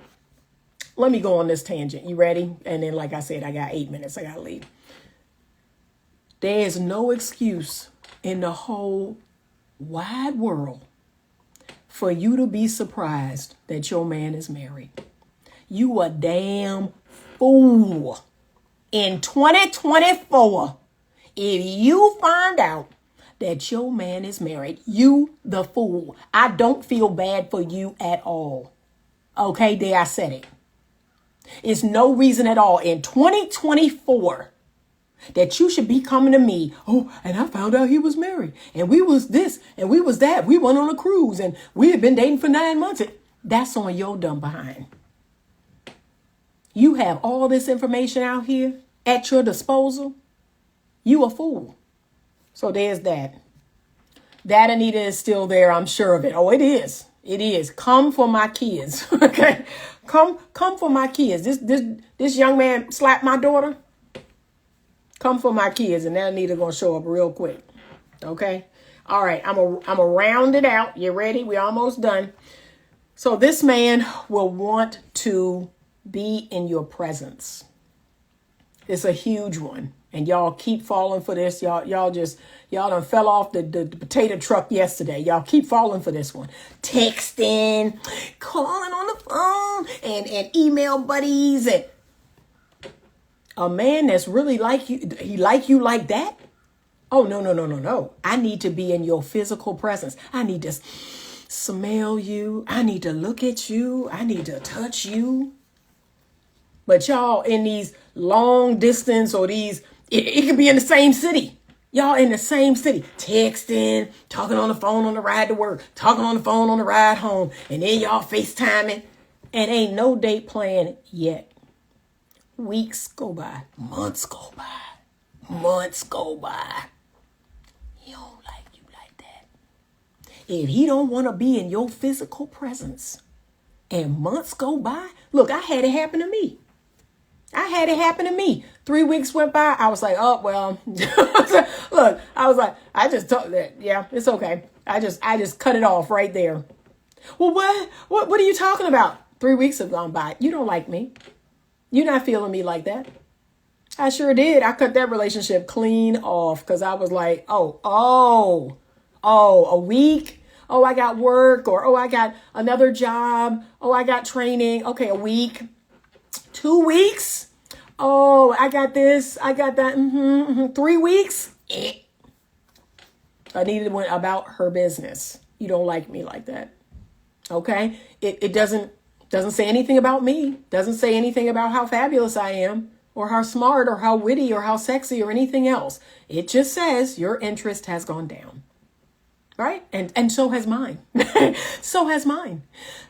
let me go on this tangent. You ready? And then, like I said, I got 8 minutes. I got to leave. There is no excuse in the whole wide world for you to be surprised that your man is married. You a damn fool. In 2024, if you find out that your man is married, you the fool. I don't feel bad for you at all. Okay, there, I said it. It's no reason at all in 2024 that you should be coming to me. Oh, and I found out he was married, and we was this and we was that. We went on a cruise and we had been dating for 9 months. That's on your dumb behind. You have all this information out here at your disposal. You a fool. So there's that. That Anita is still there. I'm sure of it. Oh, it is. It is. Come for my kids. Okay. Come for my kids. This young man slapped my daughter. Come for my kids, and that Anita gonna show up real quick. Okay. All right. I'm a round it out. You ready? We're almost done. So this man will want to be in your presence. It's a huge one. And y'all keep falling for this. Y'all done fell off the potato truck yesterday. Y'all keep falling for this one. Texting, calling on the phone, and email buddies. And a man that's really like you, he like you like that? Oh, no. I need to be in your physical presence. I need to smell you. I need to look at you. I need to touch you. But y'all in these long distance or these, it could be in the same city. Y'all in the same city, texting, talking on the phone on the ride to work, talking on the phone on the ride home, and then y'all FaceTiming, and ain't no date planned yet. Weeks go by, months go by. He don't like you like that. if he don't want to be in your physical presence and months go by, look, I had it happen to me. 3 weeks went by. I was like, oh, well, look, I was like, I just told that. Yeah, it's okay. I just cut it off right there. Well, what are you talking about? 3 weeks have gone by. You don't like me. You're not feeling me like that. I sure did. I cut that relationship clean off because I was like, oh, a week. Oh, I got work, or, oh, I got another job. Oh, I got training. Okay, a week. 2 weeks. Oh, I got this. I got that. 3 weeks. Anita went about her business. You don't like me like that. Okay. It doesn't say anything about me. Doesn't say anything about how fabulous I am, or how smart, or how witty, or how sexy, or anything else. It just says your interest has gone down. Right? And so has mine. So has mine.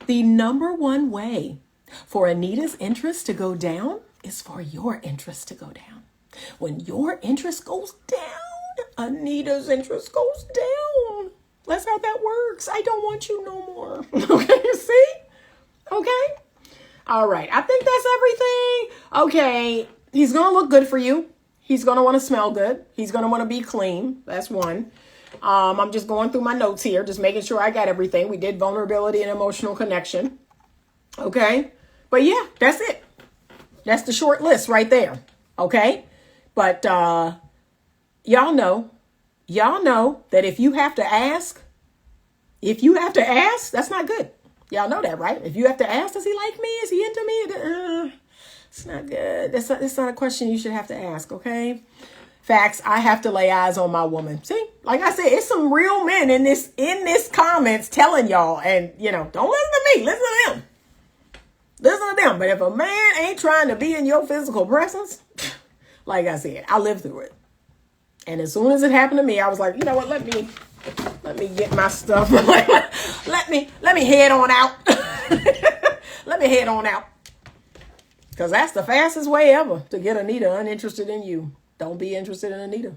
The number one way for Anita's interest to go down is for your interest to go down. When your interest goes down, Anita's interest goes down. That's how that works. I don't want you no more. Okay, you see? Okay? All right. I think that's everything. Okay. He's going to look good for you. He's going to want to smell good. He's going to want to be clean. That's one. I'm just going through my notes here, just making sure I got everything. We did vulnerability and emotional connection. Okay. But yeah, that's it. That's the short list right there. Okay. But y'all know that if you have to ask, that's not good. Y'all know that, right? If you have to ask, does he like me? Is he into me? It's not good. That's not a question you should have to ask. Okay. Facts. I have to lay eyes on my woman. See, like I said, it's some real men in this comments telling y'all, and don't listen to me. Listen to them. Listen to them. But if a man ain't trying to be in your physical presence, like I said, I lived through it. And as soon as it happened to me, I was like, you know what? Let me get my stuff. let me head on out. Let me head on out. Because that's the fastest way ever to get Anita uninterested in you. Don't be interested in Anita.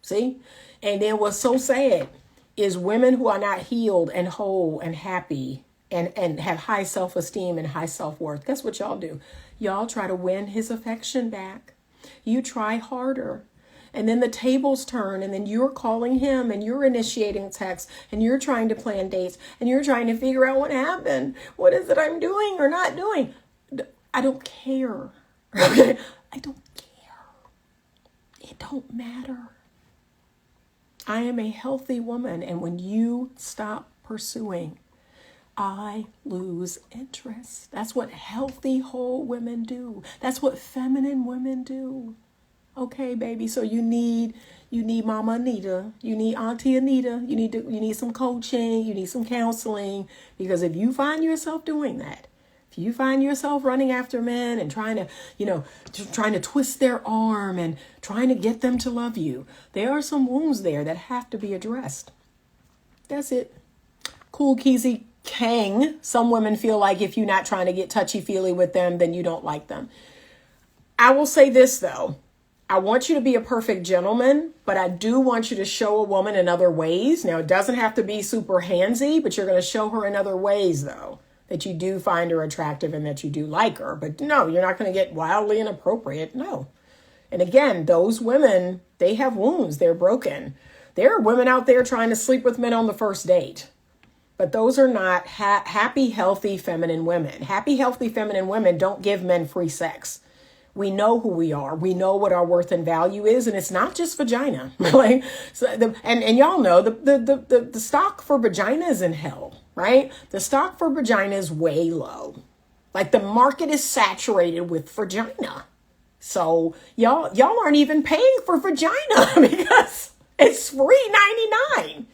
See? And then what's so sad is women who are not healed and whole and happy and have high self-esteem and high self-worth. Guess what y'all do? Y'all try to win his affection back. You try harder. And then the tables turn, and then you're calling him, and you're initiating texts, and you're trying to plan dates, and you're trying to figure out what happened. What is it I'm doing or not doing? I don't care. I don't care. It don't matter. I am a healthy woman, and when you stop pursuing, I lose interest. That's what healthy, whole women do. That's what feminine women do. Okay, baby. So you need Mama Anita. You need Auntie Anita. You need some coaching. You need some counseling. Because if you find yourself doing that, if you find yourself running after men and trying to twist their arm and trying to get them to love you, there are some wounds there that have to be addressed. That's it. Cool, Keezy Kang. Some women feel like if you're not trying to get touchy-feely with them, then you don't like them. I will say this, though. I want you to be a perfect gentleman, but I do want you to show a woman in other ways. Now, it doesn't have to be super handsy, but you're going to show her in other ways, though, that you do find her attractive and that you do like her. But no, you're not going to get wildly inappropriate. No. And again, those women, they have wounds. They're broken. There are women out there trying to sleep with men on the first date. But those are not happy, healthy, feminine women. Happy, healthy, feminine women don't give men free sex. We know who we are. We know what our worth and value is, and it's not just vagina. Like, and y'all know the stock for vagina is in hell, right? The stock for vagina is way low. Like the market is saturated with vagina. So y'all aren't even paying for vagina because it's free $99.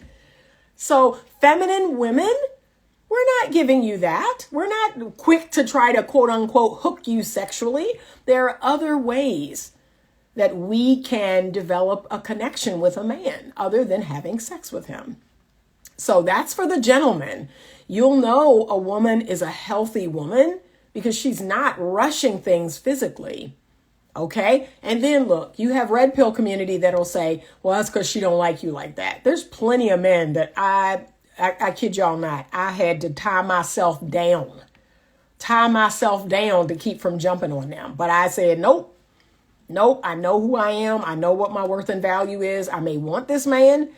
So feminine women, we're not giving you that. We're not quick to try to quote unquote hook you sexually. There are other ways that we can develop a connection with a man other than having sex with him. So that's for the gentleman. You'll know a woman is a healthy woman because she's not rushing things physically. Okay. And then look, you have red pill community that'll say, well, that's because she don't like you like that. There's plenty of men that I kid y'all not. I had to tie myself down to keep from jumping on them. But I said, nope, I know who I am. I know what my worth and value is. I may want this man,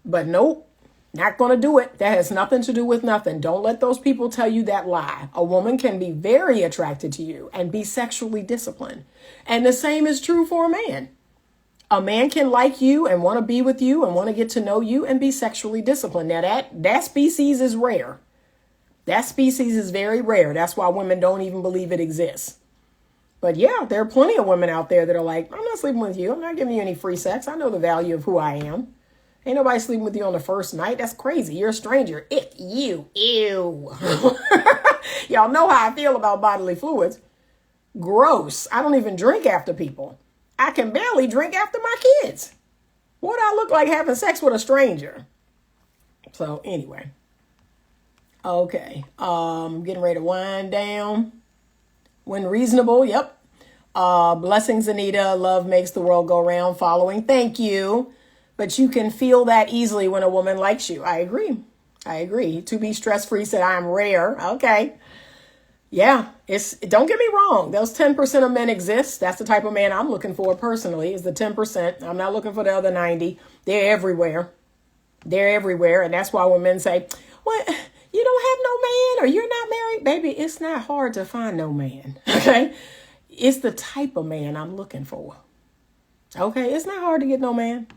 but nope, not going to do it. That has nothing to do with nothing. Don't let those people tell you that lie. A woman can be very attracted to you and be sexually disciplined. And the same is true for a man. A man can like you and want to be with you and want to get to know you and be sexually disciplined. Now that species is rare. That species is very rare. That's why women don't even believe it exists. But yeah, there are plenty of women out there that are like, I'm not sleeping with you. I'm not giving you any free sex. I know the value of who I am. Ain't nobody sleeping with you on the first night. That's crazy. You're a stranger. Ick, you. Ew. Y'all know how I feel about bodily fluids. Gross. I don't even drink after people. I can barely drink after my kids. What do I look like having sex with a stranger? So anyway. Okay. Getting ready to wind down. When reasonable. Yep. Blessings, Anita. Love makes the world go round. Following. Thank you. But you can feel that easily when a woman likes you. I agree. To be stress-free said, I'm rare. Okay. Yeah, don't get me wrong. Those 10% of men exist. That's the type of man I'm looking for personally, is the 10%. I'm not looking for the other 90. They're everywhere. And that's why when men say, what, you don't have no man or you're not married? Baby, it's not hard to find no man. Okay. It's the type of man I'm looking for. Okay. It's not hard to get no man.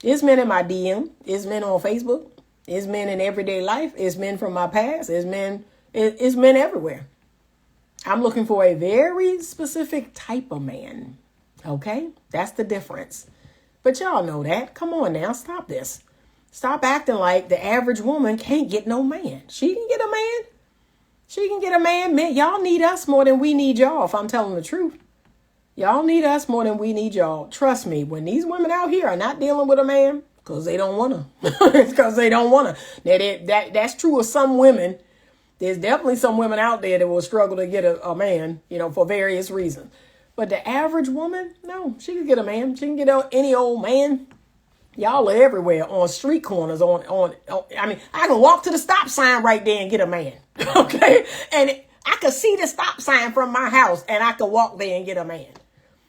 It's men in my DM. It's men on Facebook. It's men in everyday life. It's men from my past. It's men everywhere. I'm looking for a very specific type of man. Okay? That's the difference. But y'all know that. Come on now. Stop this. Stop acting like the average woman can't get no man. She can get a man. Man, y'all need us more than we need y'all, if I'm telling the truth. Y'all need us more than we need y'all. Trust me, when these women out here are not dealing with a man, because they don't want to. It's because they don't want to. That's true of some women. There's definitely some women out there that will struggle to get a man, for various reasons. But the average woman, no, she can get a man. She can get any old man. Y'all are everywhere on street corners. I can walk to the stop sign right there and get a man. Okay? And I could see the stop sign from my house and I could walk there and get a man.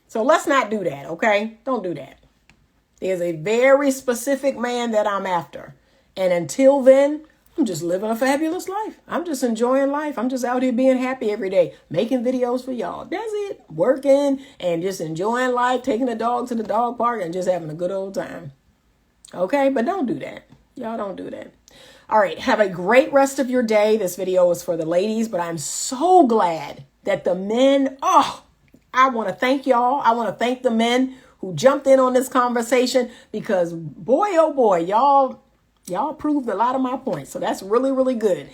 So let's not do that, okay? Don't do that. There's a very specific man that I'm after. And until then, I'm just living a fabulous life. I'm just enjoying life. I'm just out here being happy every day, making videos for y'all. That's it. Working and just enjoying life, taking the dog to the dog park and just having a good old time. Okay? But don't do that. Y'all don't do that. All right. Have a great rest of your day. This video is for the ladies, but I'm so glad that the men, I want to thank y'all. I want to thank the men who jumped in on this conversation because boy, oh boy, y'all proved a lot of my points. So that's really, really good.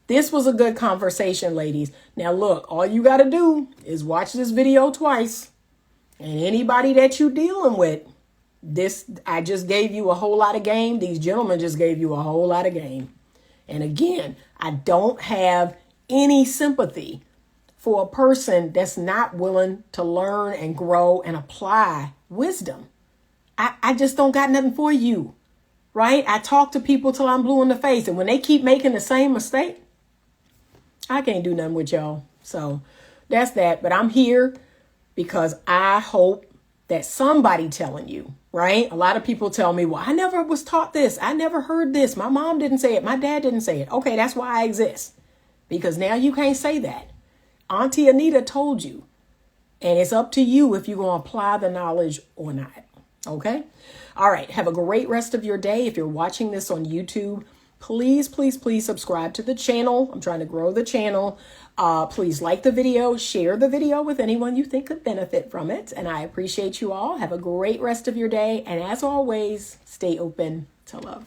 This was a good conversation, ladies. Now look, all you got to do is watch this video twice. And anybody that you dealing with, I just gave you a whole lot of game. These gentlemen just gave you a whole lot of game. And again, I don't have any sympathy for a person that's not willing to learn and grow and apply wisdom. I just don't got nothing for you, right? I talk to people till I'm blue in the face. And when they keep making the same mistake, I can't do nothing with y'all. So that's that. But I'm here because I hope that somebody telling you, right? A lot of people tell me, well, I never was taught this. I never heard this. My mom didn't say it. My dad didn't say it. Okay, that's why I exist. Because now you can't say that. Auntie Anita told you, and it's up to you if you're going to apply the knowledge or not. Okay. All right. Have a great rest of your day. If you're watching this on YouTube, please, please, please subscribe to the channel. I'm trying to grow the channel. Please like the video, share the video with anyone you think could benefit from it. And I appreciate you all. Have a great rest of your day. And as always, stay open to love.